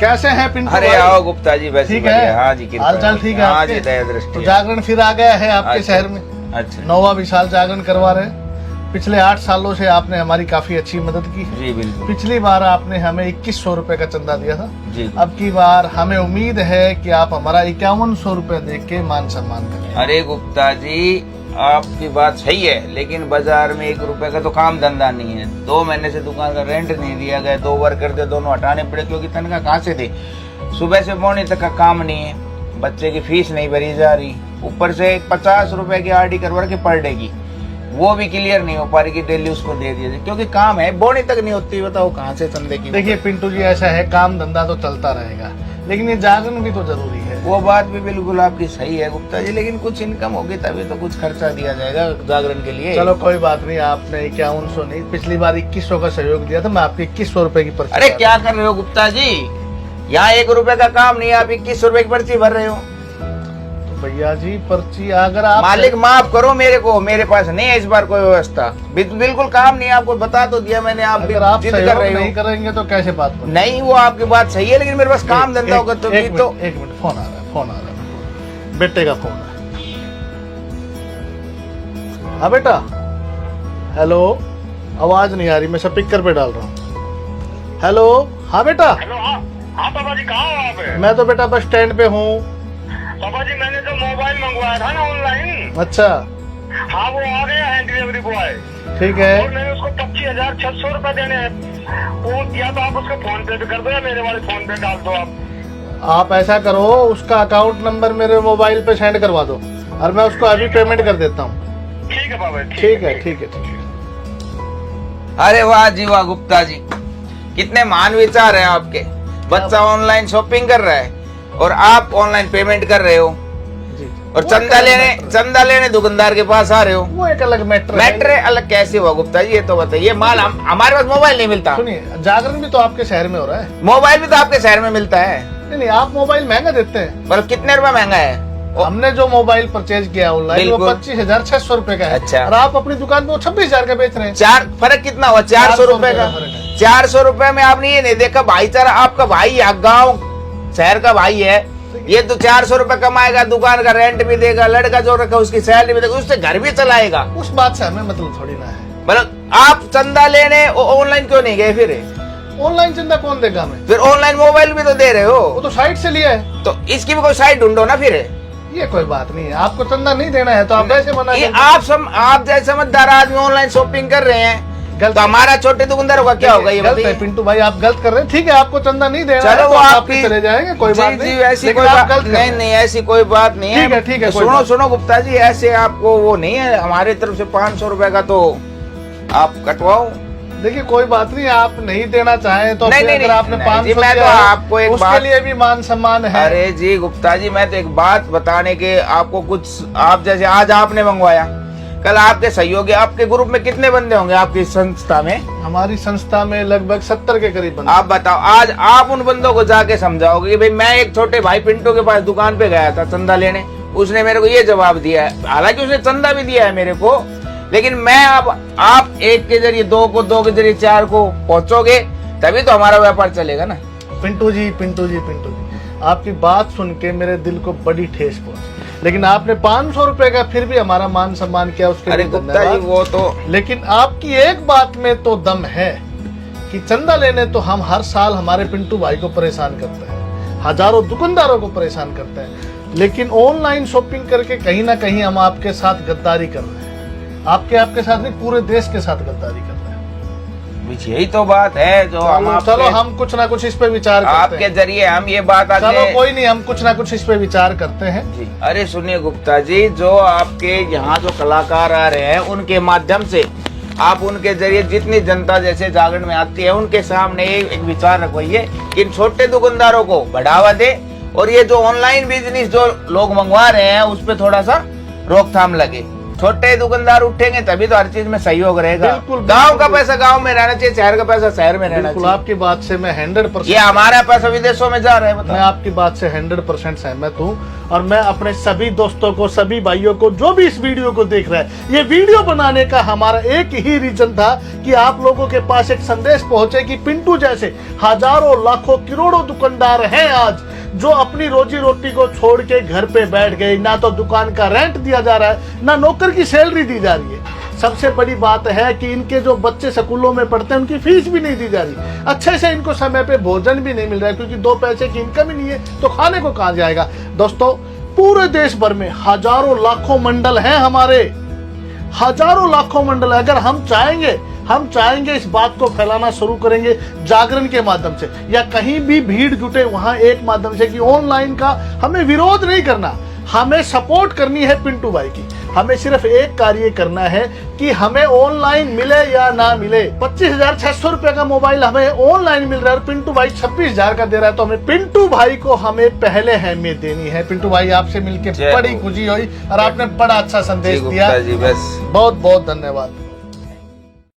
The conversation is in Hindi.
कैसे हैं पिंटू अरे भाई? आओ गुप्ता जी, वैसे ठीक है, हाँ जी, हाल चाल ठीक है हाँ जी, आपके? दया दृष्टि तो है। जागरण फिर आ गया है आपके अच्छा, शहर में। अच्छा 9वां विशाल जागरण करवा रहे हैं। पिछले 8 सालों से आपने हमारी काफी अच्छी मदद की है। जी बिल्कुल पिछली बार आपने हमें 2100 रुपए का चंदा दिया था। जी। अब की बार हमें उम्मीद है कि आप हमारा 5100 रुपए दे के मान सम्मान करें। अरे गुप्ता जी, आपकी बात सही है, लेकिन बाजार में 1 रुपए का तो काम धंधा नहीं है। 2 महीने से दुकान का रेंट नहीं दिया गया, 2 वर्कर थे, दोनों हटाने पड़े क्योंकि तनख्वाह कहाँ से थे। सुबह से मॉर्निंग तक का काम नहीं है, बच्चे की फीस नहीं भरी जा रही, ऊपर से 50 रुपए की आरडी करवा के पर डे की, वो भी क्लियर नहीं हो पा रही कि डेली उसको दे दिया जाए, क्योंकि काम है, बोनी तक नहीं होती। बताओ कहाँ से चंदे की। देखिए पिंटू जी, ऐसा है, काम धंधा तो चलता रहेगा, लेकिन ये जागरण भी तो जरूरी है। वो बात भी बिल्कुल आपकी सही है गुप्ता जी, लेकिन कुछ इनकम होगी तभी तो कुछ खर्चा दिया जाएगा जागरण के लिए। चलो कोई बात नहीं, आपने 5100 नहीं, पिछली बार 2100 का सहयोग दिया था, मैं आपके 2100 रुपए की पर्ची। अरे क्या कर रहे हो गुप्ता जी, यहाँ 1 रुपए का काम नहीं है, आप 2100 रुपए की पर्ची भर रहे हो। तो भैया जी पर्ची अगर आप मालिक माफ करो मेरे को, मेरे पास नहीं है इस बार कोई व्यवस्था, बिल्कुल काम नहीं है। आपको बता तो दिया मैंने, आप अगर आप जिद सहयोग कर रहे नहीं हो। करेंगे तो कैसे बात बनेगी? नहीं, वो आपकी बात सही है, लेकिन मेरे पास काम धंधा होगा तो एक तो मिनट, फोन आ रहा है, फोन आ रहा है, बेटे का फोन है। हाँ बेटा, हेलो, आवाज नहीं आ रही, मैं स्पीकर पे डाल रहा हूँ। हेलो, हाँ बेटा। हेलो, हाँ पापा जी, कहाँ हो आप? मैं तो बेटा बस स्टैंड पे हूँ। पापा जी, मैंने जो मोबाइल मंगवाया था ना ऑनलाइन, अच्छा हाँ वो आ गया है डिलीवरी बॉय, ठीक है। और मैंने उसको 25,600 रुपए देने हैं। वो या तो आप उसको फोन पे कर दो या मेरे वाले फोन पे डाल दो आप ऐसा करो, उसका अकाउंट नंबर मेरे मोबाइल पे सेंड करवा दो और मैं उसको अभी पेमेंट कर देता हूँ। ठीक है पापा, ठीक है, ठीक है, ठीक है। अरे वाह जी वाह गुप्ता जी, कितने महान विचार हैं आपके। बच्चा ऑनलाइन शॉपिंग कर रहा है और आप ऑनलाइन पेमेंट कर रहे हो, जी। और वो चंदा एक लेने अलग मैटर है। दुकानदार के पास आ रहे हो। वो एक अलग मैटर मैटर अलग कैसे हुआ गुप्ता जी, ये तो बताइए। माल हमारे पास मोबाइल नहीं मिलता। सुनिए, जागरण भी तो आपके शहर में हो रहा है। मोबाइल भी तो आपके शहर में मिलता है, नहीं, आप मोबाइल महंगा देते हैं। मतलब कितने रुपए महंगा है? हमने जो मोबाइल परचेज किया ऑनलाइन वो बिल्कुल। 25,600 रुपए का है। अच्छा। और आप अपनी दुकान पे वो 26,000 का बेच रहे हैं। चार फर्क कितना हुआ? 400 रुपए का। 400 रुपए में आपने ये नहीं देखा भाईचारा, आपका भाई गाँव शहर का भाई है, ये तो 400 रुपए कमाएगा, दुकान का रेंट भी देगा, लड़का जो रखा उसकी सैलरी भी देगा, उससे घर भी चलाएगा। उस बात से हमें मतलब थोड़ी ना है। मतलब आप चंदा लेने ऑनलाइन क्यों नहीं गए फिर? ऑनलाइन चंदा कौन देगा हमें? फिर ऑनलाइन मोबाइल भी तो दे रहे वो हो, तो साइट से लिया है। तो इसकी भी कोई साइड ढूंढो ना फिर। ये कोई बात नहीं है, आपको चंदा नहीं देना है तो आप ऐसे मना ये करते आप जैसे समझदार आदमी ऑनलाइन शॉपिंग कर रहे हैं, गलत तो हमारा छोटे दुकानदारों का क्या होगा ये गलत है बताइए। पिंटू भाई, आप गलत कर रहे हैं। ठीक है, आपको चंदा नहीं देना है चलो तो वो आप आपकी चले जाएंगे, कोई बात जी नहीं। ऐसी लेकिन कोई आप बात गलत कर रहे नहीं, हैं। नहीं ऐसी कोई बात नहीं है। ठीक है, कोई सुनो बात सुनो गुप्ता जी, ऐसे आपको वो नहीं है, हमारी तरफ से 500 रुपए का तो आप कटवाओ। देखिए कोई बात नहीं, आप नहीं देना चाहें तो नहीं, फिर नहीं, अगर नहीं, आपने नहीं, 500 जी, मैं तो दिया है, आपको एक उसके बात- लिए भी मान सम्मान है। अरे जी गुप्ता जी, मैं तो एक बात बताने के आपको कुछ, आप जैसे आज आपने मंगवाया, कल आपके सहयोगी, आपके ग्रुप में कितने बंदे होंगे आपकी संस्था में? हमारी संस्था में लगभग 70 के करीब बंदे। आप बताओ, आज आप उन बंदों को जाके समझाओगे कि भाई मैं एक छोटे भाई पिंटू के पास दुकान पे गया था चंदा लेने, उसने मेरे को ये जवाब दिया है, हालांकि उसने चंदा भी दिया है मेरे को, लेकिन मैं अब आप एक के जरिए दो को, दो के जरिए 4 को पहुंचोगे तभी तो हमारा व्यापार चलेगा ना। पिंटू जी, आपकी बात सुन के मेरे दिल को बड़ी ठेस पहुंची, लेकिन आपने 500 रुपए का फिर भी हमारा मान सम्मान किया, उसके अरे लिए गुप्ता जी धन्यवाद। वो तो, लेकिन आपकी एक बात में तो दम है कि चंदा लेने तो हम हर साल हमारे पिंटू भाई को परेशान करते हैं, हजारों दुकानदारों को परेशान करते हैं, लेकिन ऑनलाइन शॉपिंग करके कहीं ना कहीं हम आपके साथ गद्दारी कर रहे हैं। आपके साथ नहीं, पूरे देश के साथ गद्दारी कर रहे हैं। यही तो बात है जो चलो हम कुछ ना कुछ इस पे विचार करते आपके हैं। जरिए हम ये बात चलो आगे। कोई नहीं, हम कुछ ना कुछ इस पे विचार करते हैं। जी अरे सुनिए गुप्ता जी, जो आपके यहाँ जो कलाकार आ रहे हैं उनके माध्यम से आप उनके जरिए जितनी जनता जैसे जागरण में आती है उनके सामने एक विचार रखवाइए कि इन छोटे दुकानदारों को बढ़ावा दे, और ये जो ऑनलाइन बिजनेस जो लोग मंगवा रहे हैं उस पर थोड़ा सा रोकथाम लगे। छोटे दुकानदार उठेंगे तभी तो हर चीज में सहयोग रहेगा। बिल्कुल, गांव का पैसा गांव में रहना चाहिए, शहर का पैसा शहर में रहना बिल्कुल चाहिए। आपकी बात से मैं 100% ये हमारा पैसा विदेशों में जा रहा है, मैं बताओ। आपकी बात से 100% सहमत हूँ। और मैं अपने सभी दोस्तों को, सभी भाइयों को जो भी इस वीडियो को देख रहे हैं, ये वीडियो बनाने का हमारा एक ही रीजन था कि आप लोगों के पास एक संदेश पहुंचे कि पिंटू जैसे हजारों लाखों करोड़ों दुकानदार हैं आज जो अपनी रोजी रोटी को छोड़ के घर पे बैठ गए। ना तो दुकान का रेंट दिया जा रहा है, ना नौकर की सैलरी दी जा रही है। सबसे बड़ी बात है कि इनके जो बच्चे स्कूलों में पढ़ते हैं उनकी फीस भी नहीं दी जा रही, अच्छे से इनको समय पे भोजन भी नहीं मिल रहा है, क्योंकि 2 पैसे की इनकम ही नहीं है तो खाने को कहां जाएगा। दोस्तों, पूरे देश भर में हजारों लाखों मंडल हैं हमारे, हजारों लाखों मंडल। अगर हम चाहेंगे इस बात को फैलाना शुरू करेंगे जागरण के माध्यम से, या कहीं भी भीड़ जुटे वहां एक माध्यम से कि ऑनलाइन का हमें विरोध नहीं करना, हमें सपोर्ट करनी है पिंटू भाई की। हमें सिर्फ एक कार्य करना है कि हमें ऑनलाइन मिले या ना मिले। 25,600 रुपए का मोबाइल हमें ऑनलाइन मिल रहा है और पिंटू भाई 26,000 का दे रहा है, तो हमें पिंटू भाई को हमें पहले अहमियत देनी है। पिंटू भाई, आपसे मिलकर बड़ी खुशी हुई और आपने बड़ा अच्छा संदेश दिया। जी, बस बहुत बहुत धन्यवाद।